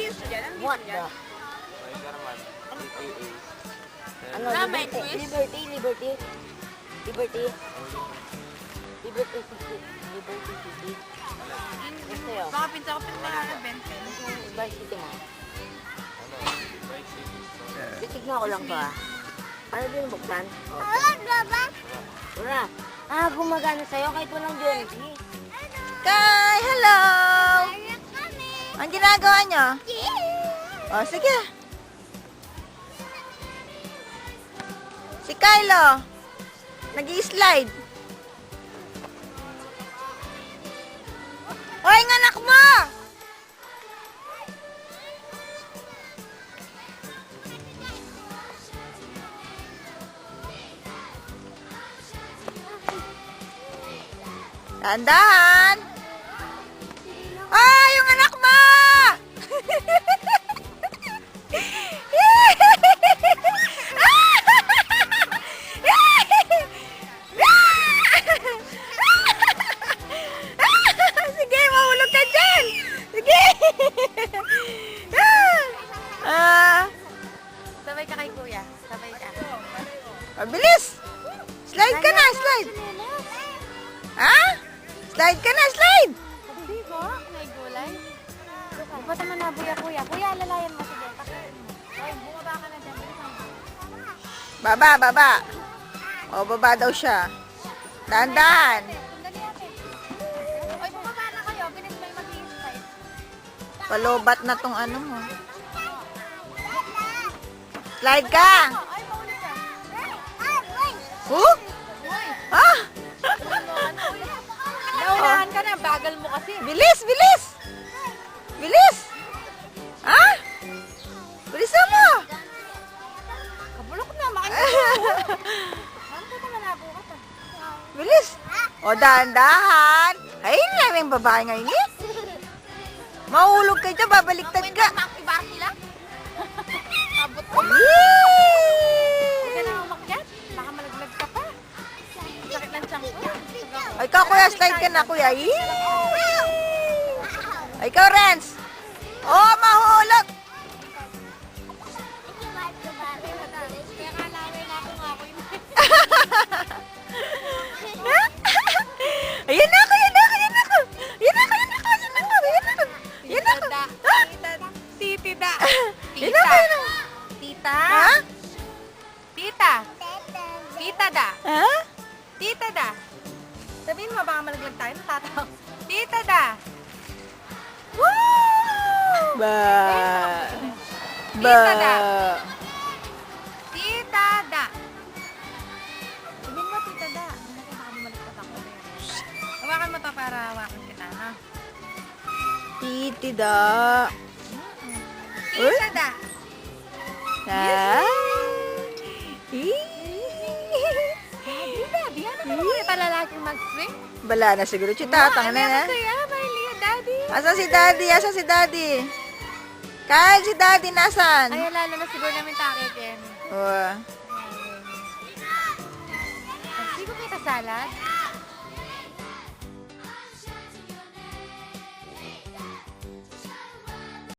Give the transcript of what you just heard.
gusto dyan? Anong What gusto the? dyan? Ano? Wala, may Liberty? twist? Liberty? Liberty? Liberty? Liberty City. Liberty City. Gusto yun? Baka pinta ko pinta na Benton. Liberty City mo. Titignan ko lang ba? Ano din buksan? Wala. Ah, gumagana sa'yo kahit walang Jollibee. Kay, hello! Ang ginagawa nyo? O, sige. Si Kylo, nag-i-slide. Hoy, ang anak mo! Tandaan! Ay, yung anak mo! Sige, mahulog ka dyan! Sige! Sabay ka kay kuya. Sabay ka. Mabilis! Slide ka na, slide! Ha? Slide ka na, slide! Hindi ko. May gulay. Ba't naman na kuya? Kuya, lalayan mo. Sige. Ay, bumaba ka na dyan. Baba, baba. O, baba daw siya. Dahan-dahan. Sandali ate. Ay, bumaba na kayo. Bilis may mag-i-slide. Palobat na tong ano mo. Slide ka! Ay, mauli ka. Huh? Ha? Naunahan ka na. Bagal mo kasi. Bilis, bilis! Bilis! Ha? Bilisan mo! Kabulok na. Makinig. Ano ka malabo ka pa? Bilis! O, dahan-dahan. Ay, naming babae ngayon eh. Mahulog ka dyan, babaliktad ka. Iba sila? Abot ko. Huwag ka Yee! na umakyat. Baka malaglag ka pa. Sakit ng tiyan ko. Ay, ikaw, kuya, slide ka na, kuya. Yee! Ay, ikaw, Renz. Oh, mahulog. Kaya kalawin na ako nga ako yun. Ayan na ako, ayan na ako, ayan na ako. Ayan na ako, ayan na ako, ayan na ako, ayan na ako. Ayan na ako. Tita. Ayan na ako, ayan na ako. Tita. Ha? Tita. Tita da. Ha? Tita da. Sabihin mo, baka malaglag tayo. Tatawa. Tita da. Ba. Tita da. Tita da. Sabihin mo, tita da. Baka maligtas ako. Hawakan mo to para hawakan kita, ha? Titida. Tita da. Ha? Daddy, ano ka naman yung palalaking mag-swing? Bala na siguro. Chutatang na na. Kaya, Malia, Daddy. Asa si Daddy? Asa si Daddy? Kyle, si Daddy nasan? Ay, lalo na siguro namin takip yan. Oh. Hindi ko kita salad.